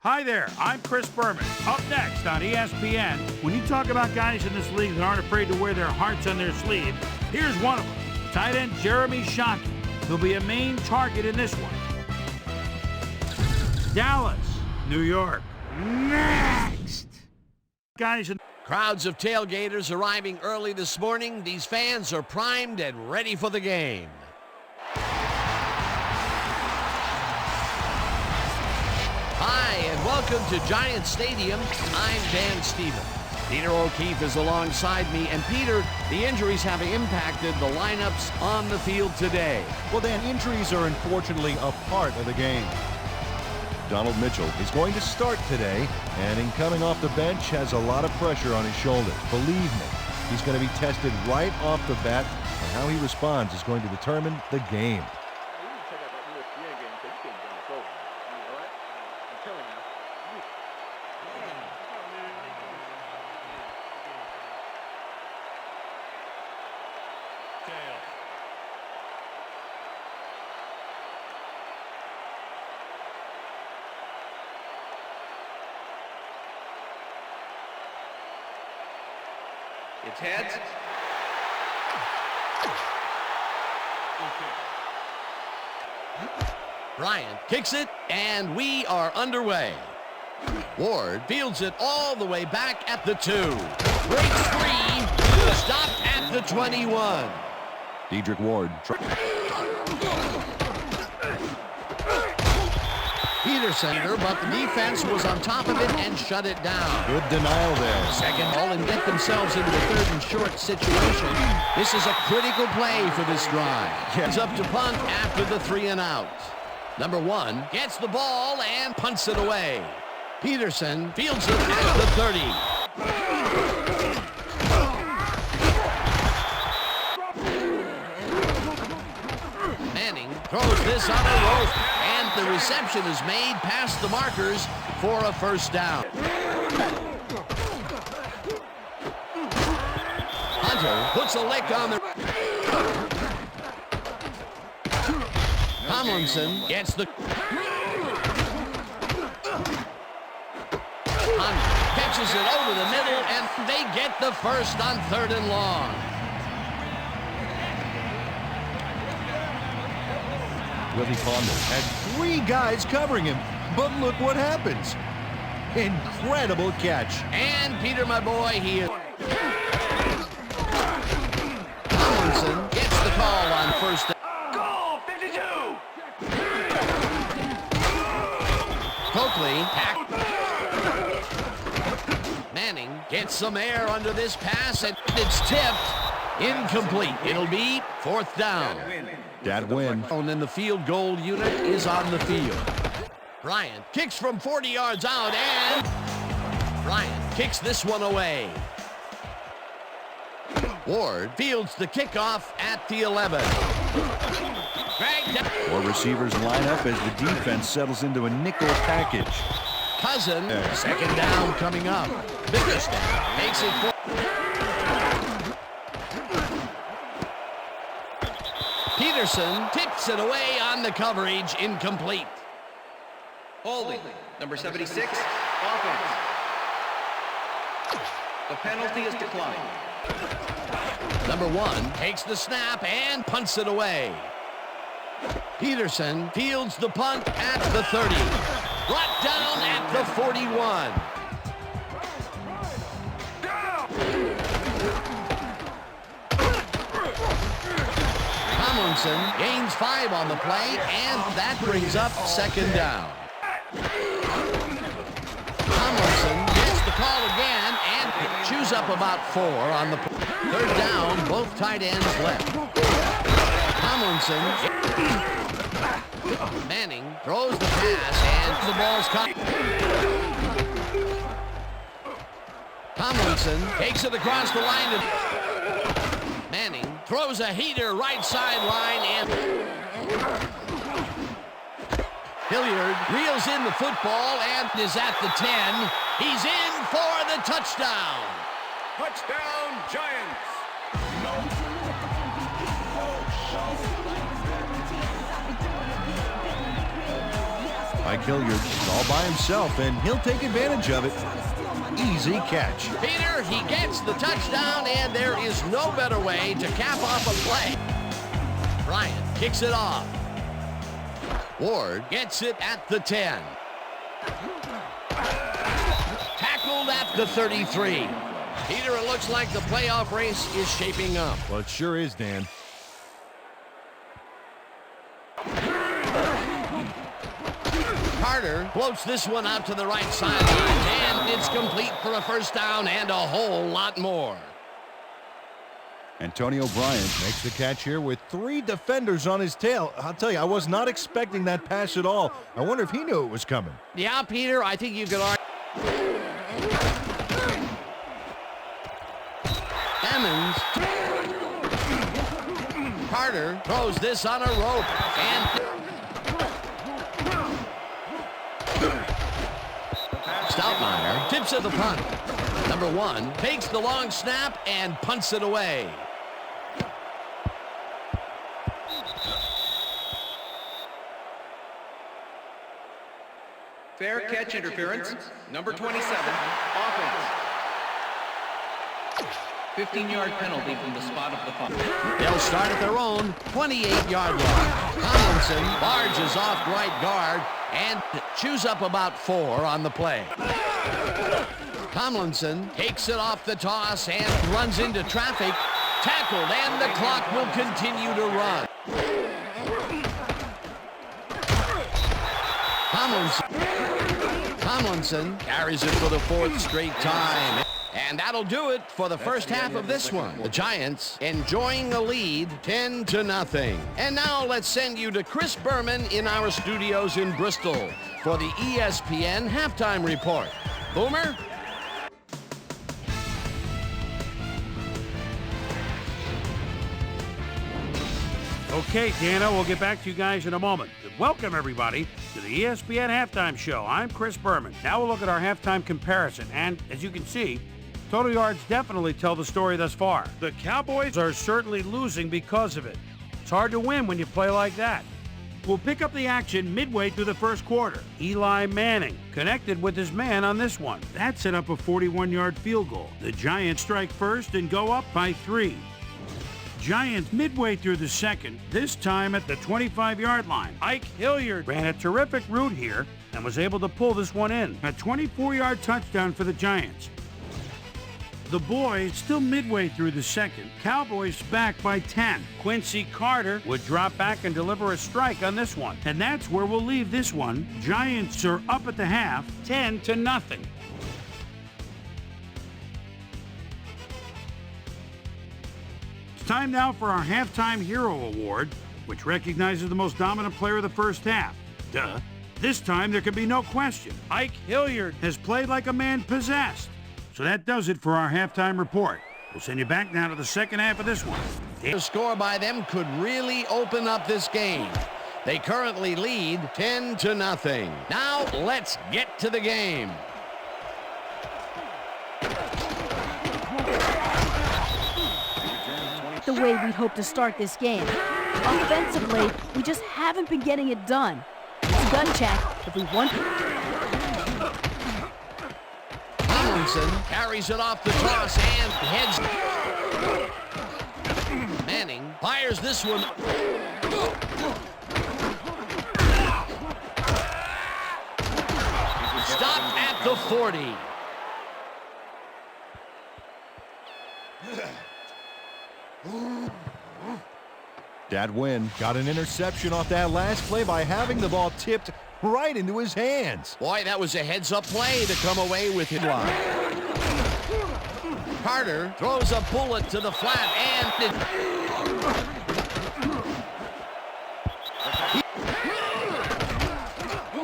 Hi there, I'm Chris Berman. Up next on ESPN, when you talk about guys in this league that aren't afraid to wear their hearts on their sleeve, here's one of them, tight end Jeremy Shockey. He'll be a main target in this one. Dallas, New York. Next! Guys in Crowds of tailgaters arriving early this morning. These fans are primed and ready for the game. Hi, and welcome to Giant Stadium. I'm Dan Stevens. Peter O'Keefe is alongside me, and Peter, the injuries have impacted the lineups on the field today. Well, Dan, injuries are unfortunately a part of the game. Donald Mitchell is going to start today, and in coming off the bench has a lot of pressure on his shoulders. Believe me, he's going to be tested right off the bat, and how he responds is going to determine the game. It's heads. Bryant kicks it, and we are underway. Ward fields it all the way back at the 2. Breaks free, stopped at the 21. Dedrick Ward. Peterson, but the defense was on top of it and shut it down. Good denial there. Second ball and get themselves into the 3rd and short situation. This is a critical play for this drive. He's up to punt after the 3 and out. Number 1 gets the ball and punts it away. Peterson fields it at the 30. Manning throws this on a rope. The reception is made past the markers for a first down. Hunter puts a lick on the... Tomlinson gets the... Hunter catches it over the middle, and they get the first on 3rd and long. Willie Ponder had 3 guys covering him, but look what happens. Incredible catch. And Peter, my boy, he is... Tomlinson gets the call on first down. Goal, 52! Coakley, Manning gets some air under this pass, and it's tipped. Incomplete. It'll be 4th down. Dad win. And then the field goal unit is on the field. Bryant kicks from 40 yards out, and Bryant kicks this one away. Ward fields the kickoff at the 11. 4 receivers line up as the defense settles into a nickel package. Cousin, 2nd down coming up. Bickerstaff makes it for... Peterson tips it away on the coverage, incomplete. Holding. Number 76, offense. The penalty is declined. Number 1 takes the snap and punts it away. Peterson fields the punt at the 30. Brought down at the 41. Tomlinson gains 5 on the play, and that brings up 2nd down. Tomlinson gets the call again and chews up about 4 on the 3rd down. Both tight ends left. Tomlinson. Manning throws the pass, and the ball's caught. Tomlinson takes it across the line. Manning throws a heater right sideline, and Hilliard reels in the football and is at the 10. He's in for the touchdown. Touchdown, Giants! Mike Hilliard is all by himself, and he'll take advantage of it. Easy catch. Peter, he gets the touchdown, and there is no better way to cap off a play. Bryant kicks it off. Ward gets it at the 10. Tackled at the 33. Peter, it looks like the playoff race is shaping up. Well, it sure is, Dan. Carter floats this one out to the right sideline, and it's complete for a first down and a whole lot more. Antonio Bryant makes the catch here with 3 defenders on his tail. I'll tell you, I was not expecting that pass at all. I wonder if he knew it was coming. Yeah, Peter, I think you could argue. Emmons. Carter throws this on a rope, and Stoutmeyer tips of the punt. Number 1 takes the long snap and punts it away. Fair catch interference. Number 27, offense. 15-yard penalty from the spot of the foul. They'll start at their own 28-yard line. Tomlinson barges off right guard and chews up about 4 on the play. Tomlinson takes it off the toss and runs into traffic. Tackled, and the clock will continue to run. Tomlinson carries it for the 4th straight time. And that'll do it for the first half of this one. The Giants enjoying a lead 10-0. And now let's send you to Chris Berman in our studios in Bristol for the ESPN halftime report. Boomer? Okay, Dano, we'll get back to you guys in a moment. Welcome, everybody, to the ESPN Halftime Show. I'm Chris Berman. Now we'll look at our halftime comparison, and as you can see, total yards definitely tell the story thus far. The Cowboys are certainly losing because of it. It's hard to win when you play like that. We'll pick up the action midway through the first quarter. Eli Manning connected with his man on this one. That set up a 41-yard field goal. The Giants strike first and go up by 3. Giants midway through the second, this time at the 25-yard line. Ike Hilliard ran a terrific route here and was able to pull this one in. A 24-yard touchdown for the Giants. The boys still midway through the second. Cowboys back by 10. Quincy Carter would drop back and deliver a strike on this one. And that's where we'll leave this one. Giants are up at the half, 10-0. Time now for our Halftime Hero Award, which recognizes the most dominant player of the first half. Duh. This time there can be no question. Ike Hilliard has played like a man possessed. So that does it for our halftime report. We'll send you back now to the second half of this one. The score by them could really open up this game. They currently lead 10-0. Now let's get to the game. The way we'd hoped to start this game. Offensively, we just haven't been getting it done. It's a gun check if we want. Tomlinson carries it off the toss and heads. Manning fires this one. Stopped at the 40. That win got an interception off that last play by having the ball tipped right into his hands. Boy, that was a heads-up play to come away with it. Carter throws a bullet to the flat and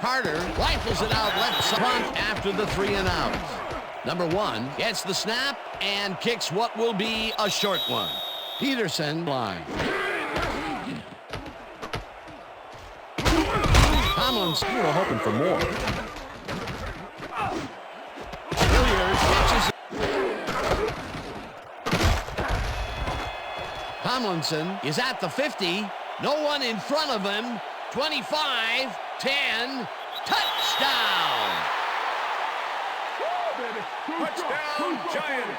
Carter rifles it out left side after the 3 and out. Number 1 gets the snap and kicks what will be a short one. Peterson line. Tomlinson, We were hoping for more. Hilliard catches. Tomlinson is at the 50. No one in front of him. 25, 10, touchdown! Touchdown, Giants.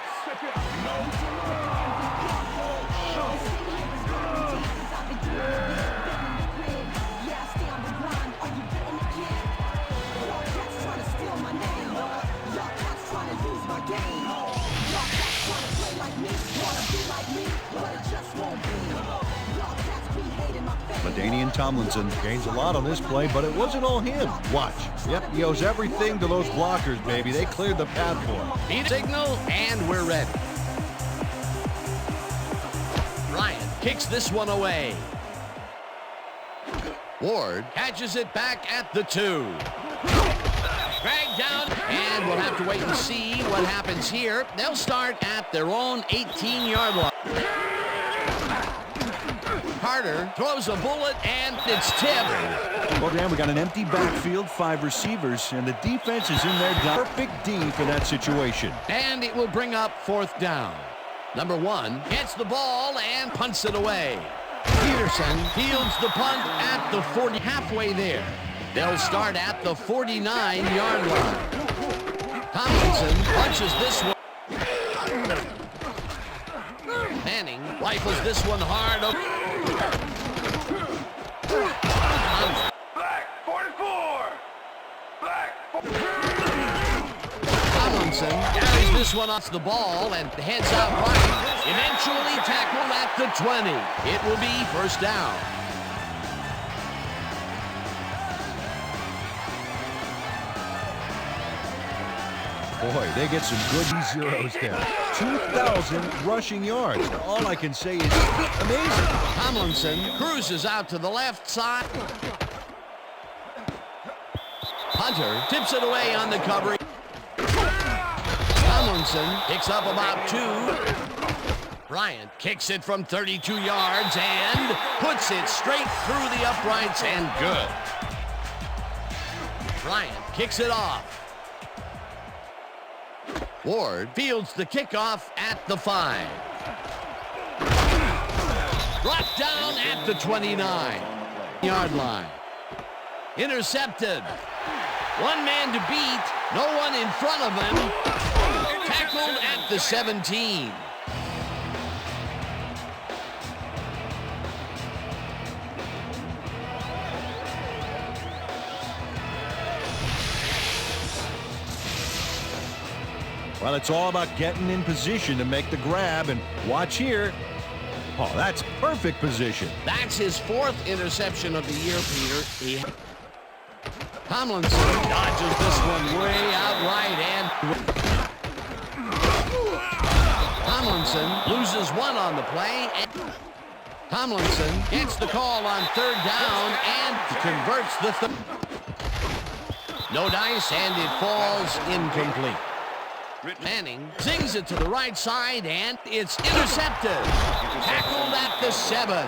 LaDainian Tomlinson gains a lot on this play, but it wasn't all him. Watch. Yep, he owes everything to those blockers, baby. They cleared the path for him. Beat signal, and we're ready. Bryant kicks this one away. Ward catches it back at the 2. Dragged down, and we'll have to wait and see what happens here. They'll start at their own 18-yard line. Carter throws a bullet, and it's tipped. Well, Dan, we got an empty backfield, 5 receivers, and the defense is in their perfect D for that situation. And it will bring up 4th down. Number 1 gets the ball and punts it away. Peterson fields the punt at the 40, halfway there. They'll start at the 49-yard line. Tomlinson punches this one. Manning rifles this one hard. Black 44. Black. Tomlinson carries this one off the ball and heads out right. Eventually tackled at the 20. It will be 1st down. Boy, they get some good zeros there. 2,000 rushing yards. All I can say is amazing. Tomlinson cruises out to the left side. Hunter tips it away on the cover. Tomlinson picks up about 2. Bryant kicks it from 32 yards and puts it straight through the uprights and good. Bryant kicks it off. Ward fields the kickoff at the 5. Brought down at the 29-yard line. Intercepted. One man to beat. No one in front of him. Tackled at the 17. Well, it's all about getting in position to make the grab, and watch here. Oh, that's perfect position. That's his 4th interception of the year, Peter. Tomlinson dodges this one way out right, and Tomlinson loses 1 on the play. And Tomlinson gets the call on 3rd down and converts the no dice, and it falls incomplete. Manning zings it to the right side, and it's intercepted. Tackled at the 7.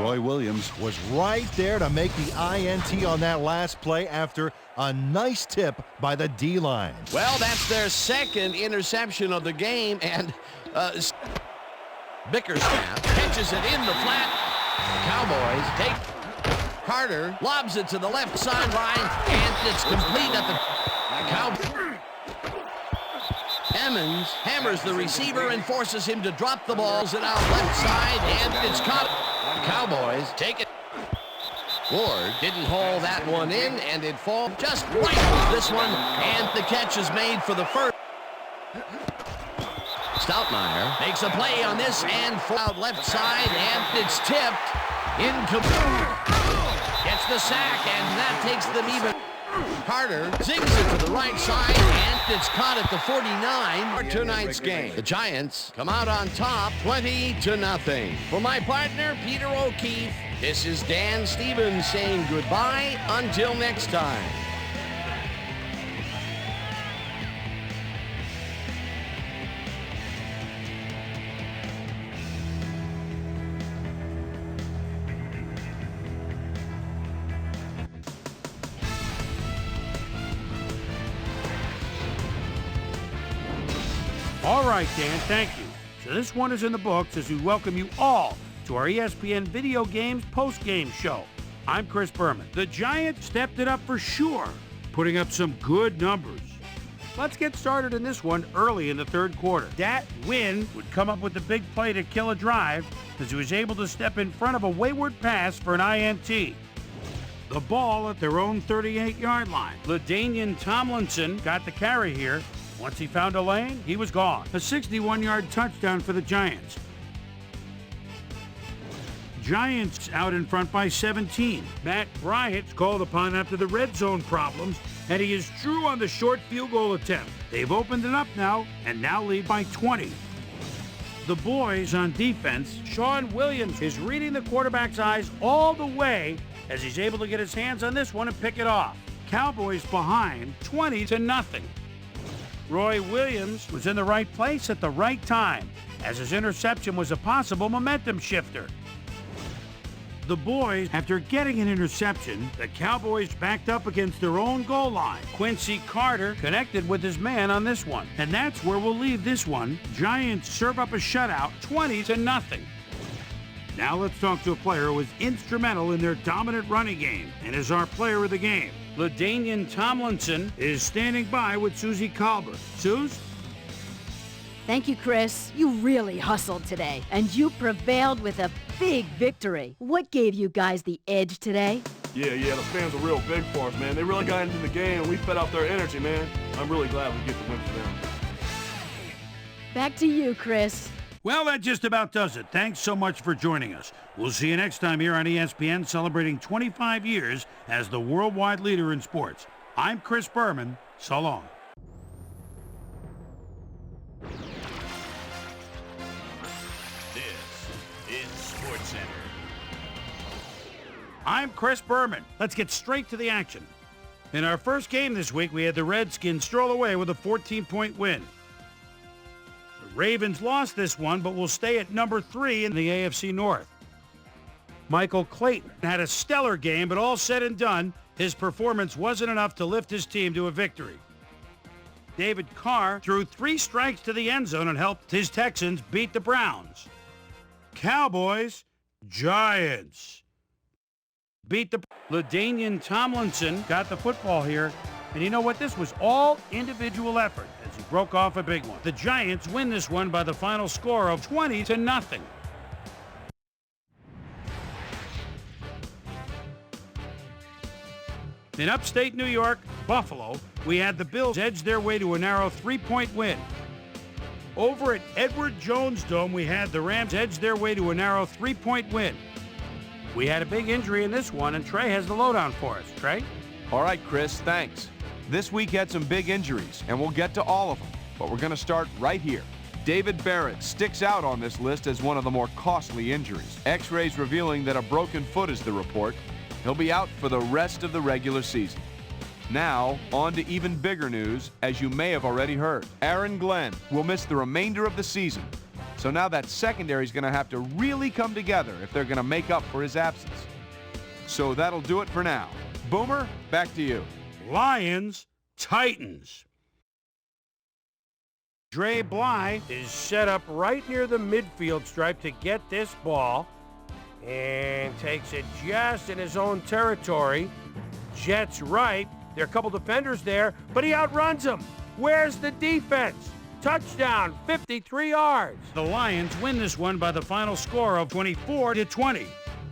Roy Williams was right there to make the INT on that last play after a nice tip by the D-line. Well, that's their 2nd interception of the game, and Bickerstaff catches it in the flat. Cowboys take. Carter lobs it to the left sideline, and it's complete at the Cowboys. Emmons hammers the receiver and forces him to drop the balls it out left side, and it's caught. Cowboys take it. Ward didn't haul that one in, and it falls just right this one, and the catch is made for the 1st. Stoutmeyer makes a play on this and out left side, and it's tipped. Incomplete. Gets the sack, and that takes them even. Carter zings it to the right side, and it's caught at the 49 for tonight's game. The Giants come out on top, 20-0. For my partner, Peter O'Keefe, this is Dan Stevens saying goodbye until next time. All right, Dan, thank you. So this one is in the books as we welcome you all to our ESPN Video Games post-game show. I'm Chris Berman. The Giants stepped it up for sure, putting up some good numbers. Let's get started in this one early in the third quarter. Dat Nguyen would come up with the big play to kill a drive as he was able to step in front of a wayward pass for an INT. The ball at their own 38-yard line. LaDainian Tomlinson got the carry here. Once he found a lane, he was gone. A 61-yard touchdown for the Giants. Giants out in front by 17. Matt Bryant's called upon after the red zone problems, and he is true on the short field goal attempt. They've opened it up now, and now lead by 20. The boys on defense, Sean Williams is reading the quarterback's eyes all the way as he's able to get his hands on this one and pick it off. Cowboys behind 20-0. Roy Williams was in the right place at the right time, as his interception was a possible momentum shifter. The boys, after getting an interception, the Cowboys backed up against their own goal line. Quincy Carter connected with his man on this one. And that's where we'll leave this one. Giants serve up a shutout, 20-0. Now let's talk to a player who was instrumental in their dominant running game and is our player of the game. LaDainian Tomlinson is standing by with Susie Colbert. Suze? Thank you, Chris. You really hustled today, and you prevailed with a big victory. What gave you guys the edge today? Yeah, the fans were real big for us, man. They really got into the game, and we fed off their energy, man. I'm really glad we get the win for them. Back to you, Chris. Well, that just about does it. Thanks so much for joining us. We'll see you next time here on ESPN, celebrating 25 years as the worldwide leader in sports. I'm Chris Berman. So long. I'm Chris Berman. Let's get straight to the action. In our first game this week, we had the Redskins stroll away with a 14-point win. The Ravens lost this one, but will stay at number 3 in the AFC North. Michael Clayton had a stellar game, but all said and done, his performance wasn't enough to lift his team to a victory. David Carr threw 3 strikes to the end zone and helped his Texans beat the Browns. Cowboys, Giants. Beat the LaDainian Tomlinson got the football here, and you know what? This was all individual effort as he broke off a big one. The Giants win this one by the final score of 20-0. In upstate New York, Buffalo, we had the Bills edge their way to a narrow 3-point win. Over at Edward Jones Dome, we had the Rams edge their way to a narrow 3-point win. We had a big injury in this one, and Trey has the lowdown for us. Trey? All right, Chris, thanks. This week had some big injuries, and we'll get to all of them, but we're going to start right here. David Barrett sticks out on this list as one of the more costly injuries. X-rays revealing that a broken foot is the report. He'll be out for the rest of the regular season. Now, on to even bigger news, as you may have already heard. Aaron Glenn will miss the remainder of the season. So now that secondary is going to have to really come together if they're going to make up for his absence. So that'll do it for now. Boomer, back to you. Lions, Titans. Dre Bly is set up right near the midfield stripe to get this ball and takes it just in his own territory. Jets right. There are a couple defenders there, but he outruns them. Where's the defense? Touchdown, 53 yards. The Lions win this one by the final score of 24-20.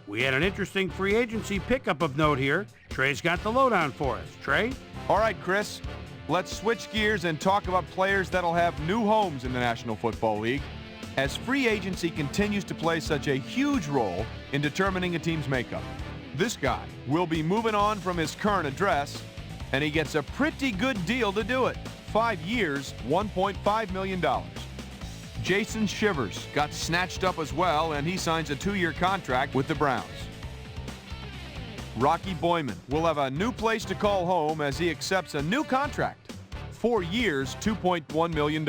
We had an interesting free agency pickup of note here. Trey's got the lowdown for us. Trey? All right, Chris, let's switch gears and talk about players that'll have new homes in the National Football League, as free agency continues to play such a huge role in determining a team's makeup. This guy will be moving on from his current address, and he gets a pretty good deal to do it. 5 years, $1.5 million. Jason Shivers got snatched up as well, and he signs a 2-year contract with the Browns. Rocky Boyman will have a new place to call home as he accepts a new contract. 4 years, $2.1 million.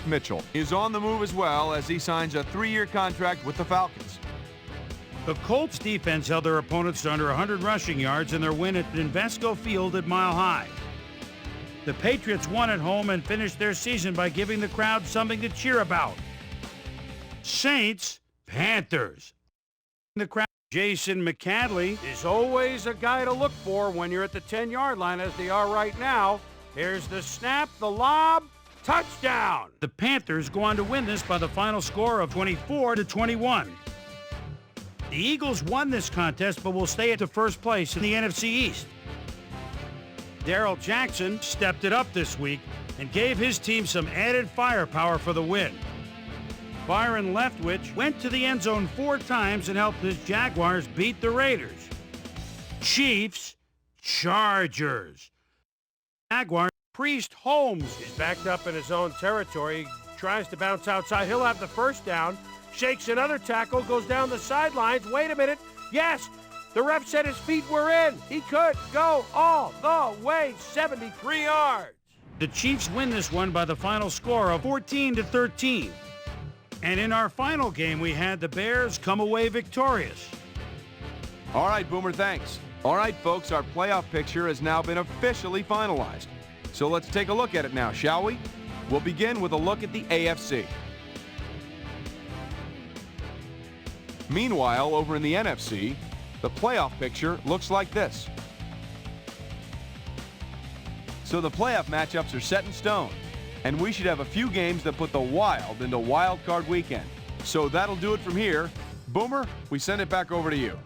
Mitchell is on the move as well as he signs a 3-year contract with the Falcons. The Colts defense held their opponents to under 100 rushing yards in their win at Invesco Field at Mile High. The Patriots won at home and finished their season by giving the crowd something to cheer about. Saints, Panthers. The crowd Jason McCadley is always a guy to look for when you're at the 10-yard line, as they are right now. Here's the snap, the lob, touchdown! The Panthers go on to win this by the final score of 24-21. The Eagles won this contest, but will stay at the first place in the NFC East. Darrell Jackson stepped it up this week and gave his team some added firepower for the win. Byron Leftwich went to the end zone 4 times and helped his Jaguars beat the Raiders. Chiefs, Chargers. Jaguars. Priest Holmes is backed up in his own territory. Tries to bounce outside. He'll have the first down. Shakes another tackle. Goes down the sidelines. Wait a minute. Yes, the ref said his feet were in. He could go all the way. 73 yards. The Chiefs win this one by the final score of 14-13. And in our final game, we had the Bears come away victorious. All right, Boomer, thanks. All right, folks, our playoff picture has now been officially finalized. So let's take a look at it now, shall we? We'll begin with a look at the AFC. Meanwhile, over in the NFC, the playoff picture looks like this. So the playoff matchups are set in stone, and we should have a few games that put the Wild into Wild Card Weekend. So that'll do it from here. Boomer, we send it back over to you.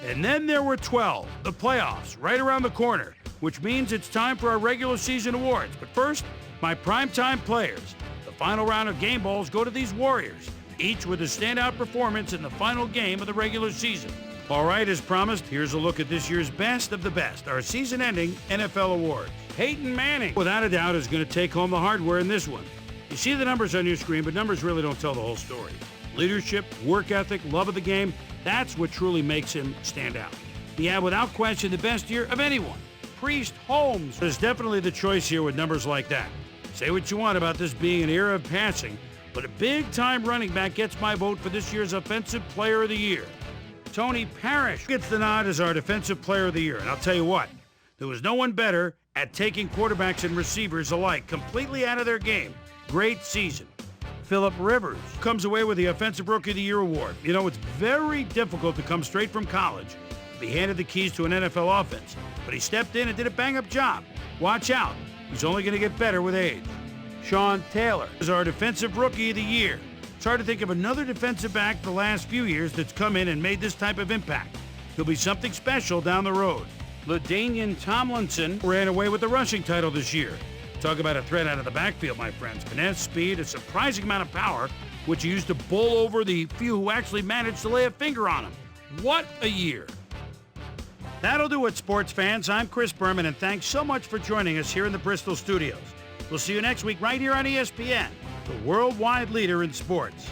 And then there were 12, the playoffs, right around the corner, which means it's time for our regular season awards. But first, my primetime players. The final round of game balls go to these Warriors, each with a standout performance in the final game of the regular season. All right, as promised, here's a look at this year's best of the best, our season-ending NFL awards. Peyton Manning, without a doubt, is going to take home the hardware in this one. You see the numbers on your screen, but numbers really don't tell the whole story. Leadership, work ethic, love of the game, that's what truly makes him stand out. He had, without question, the best year of anyone. Priest Holmes is definitely the choice here with numbers like that. Say what you want about this being an era of passing, but a big-time running back gets my vote for this year's Offensive Player of the Year. Tony Parrish gets the nod as our Defensive Player of the Year, and I'll tell you what, there was no one better at taking quarterbacks and receivers alike completely out of their game. Great season. Phillip Rivers comes away with the Offensive Rookie of the Year award. You know, it's very difficult to come straight from college, be handed the keys to an NFL offense, but he stepped in and did a bang-up job. Watch out. He's only going to get better with age. Sean Taylor is our Defensive Rookie of the Year. It's hard to think of another defensive back the last few years that's come in and made this type of impact. He'll be something special down the road. LaDainian Tomlinson ran away with the rushing title this year. Talk about a threat out of the backfield, my friends. Finesse, speed, a surprising amount of power, which he used to bowl over the few who actually managed to lay a finger on him. What a year. That'll do it, sports fans. I'm Chris Berman, and thanks so much for joining us here in the Bristol studios. We'll see you next week right here on ESPN, the worldwide leader in sports.